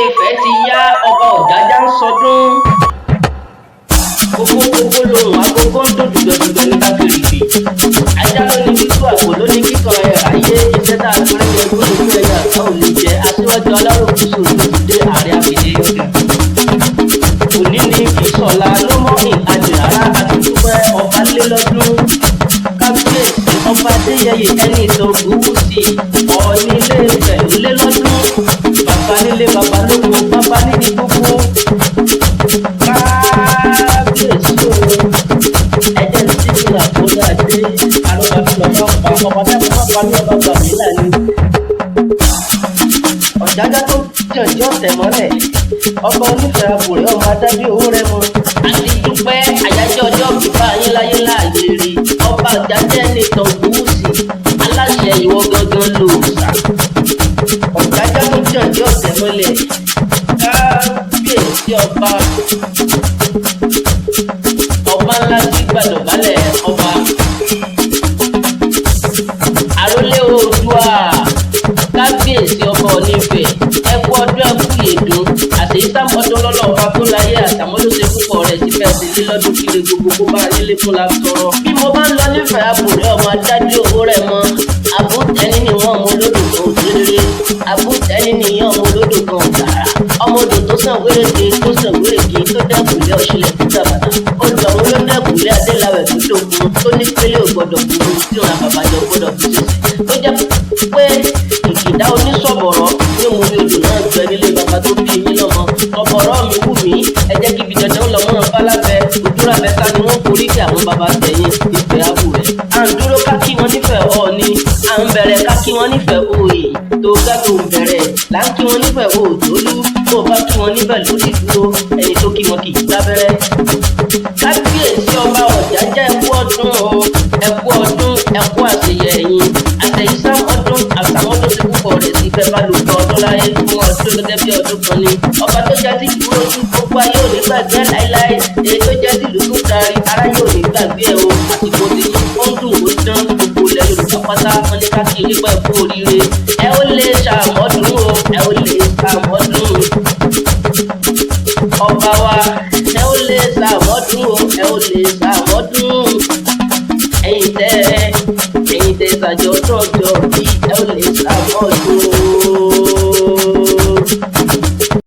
Ifẹ̀ ti yá ọba Ọ̀jájá ń sọdún. Gbogbo lòun agogo ń dùn dùgbẹ̀dùgbẹ̀ ní kákìrìkì. Ajá ló ní kíkọ́ àgbò ló ní kíkọ́ ayé iṣẹ́ tá a gbọ́dọ̀ yẹ kó lójú ẹ̀yà àgbà ò lè jẹ́ aṣíwájú aláròkúsù lójúdé ààrẹ àbèdè ọ̀gá. Òní ni kì í sọ̀la ló mọ́ ìhàjì rárá àti dúpẹ́ ọba lé lọ́dún. Kábíyèsí ọba Adéyẹyè ẹni ìtàn Ògúnwùsì Ọọ̀ni Ilé Ifẹ̀ ló lé lọ́dún. Bàbá nílé bàbá lóko bàbá níbi gbogbo. Kábíyèsí o ẹ̀jẹ̀ tí ti rà kó dáadé àrùn àti ọ̀dọ́ pa ọba tẹ́lẹ̀ má pa ní ọba gbàgbé lẹ́nu. Ọ̀jájá tó jàǹjẹ́ ọ̀tẹ̀ mọ́lẹ̀ ọba onífẹ̀ àbúrẹ́ ọmọ adájọ́ owó rẹ mọ́. Àti dúpẹ́ àyájọ́ ọjọ́ bíbá yín láyé láàyè rí ọba Ọ̀jájá ẹni ìtàn Ògúnwùsì aláṣẹ ìwọ gangan ló sà. Ọ̀jájá tó jàǹjẹ́ ọ̀tẹ̀ mọ́lẹ̀ kábíyèsí ọba ńlá tí gbàdọ̀bálẹ̀ ọba àrólé Oòduà kábíyèsí ọba Ọ̀nífẹ̀ ẹkú ọdún ẹkú yèdùn àtẹ̀yí sàmọ́dún lọ́lọ́ọ̀fà tó láyé àtàmọ́dúnṣe púpọ̀ rẹ̀ sí fẹ́ẹ́ sí lílọ́dún kiri gbogbo kó bá nílé fún la tọrọ. Bí mo bá ń lọ nífẹ̀ẹ́ àbúrẹ́ ọmọ adájọ́ owó rẹ̀ mọ́ àbútẹ́ni níwọ̀n ọmọ olódò kan òṣèré àbútẹ́ni níyàn ọmọ olódò kan ògbàrà ọmọ odò tó sàn wéréke tó sàn wéréke tó dẹ́kùnlé ọ̀ṣìlẹ̀ tó dàbàdà odò àwọn ló dẹ́kùnlé adéláwẹ̀ tó dógun tó ní pélé ò gbọdọ̀ burú tí òun àbàbàjọ gbọdọ̀ fi ṣèṣe tó jẹ́ pé ìkìdá oníṣọ̀bọ̀rọ̀ ní mo ní odò náà gbẹ nílé bàbá tó bí mi lọ́mọ ọ̀bọ̀rọ̀ mi wù mí ẹ jẹ́ kí ibi dandan lọ́mọ bálábẹ́ ojúra mẹ́ta ni wọ́n forí kí àwọn bàbá tẹ̀yìn Ifẹ̀ àbúrẹ́. À ń dúró ká kí wọn nífẹ̀ẹ́ Ọọ̀ni à ń bẹ̀rẹ̀ ká kí wọn nífẹ̀ẹ́ Oyè tó ga tó ń bẹ̀rẹ̀ là ń kí wọn nífẹ̀ẹ́ Òòtólú tó bá kí wọn níbẹ̀ lórí dúró ẹni tó kí wọn kì í lábẹ́rẹ́. Kábíyèsí ọba Ọ̀jájá ẹkú ọdún ẹkú àṣeyẹ ẹ̀yìn àtẹ̀yísá ọdún àtàmọ́dún ti púpọ̀ rẹ̀ sí fẹ́ bá lòpọ̀ ọdún láyé fún ọdún gẹ́gẹ́ bí ọdún kan ni. Ọba tó jẹ́ tìlú ojú gbogbo ayé ò ní gbàgbé láéláé èyí tó jẹ́ tìlú tó darí aráyé ò ní gbàgbé ẹ̀ o àsìkò tí ó ń dùn ó dán gbogbo ilẹ̀ Yorùbá pátá wọn ní káàkiri pẹ̀ kú oríire ẹ ó lè ṣàmọ́dún o ẹ ó lè ṣàmọ́dún ọba wa ẹ ó lè ṣàmọ́dún o ẹ ó lè ṣàmọ́dún ẹ̀yin tẹ́ ṣàjọ̀dún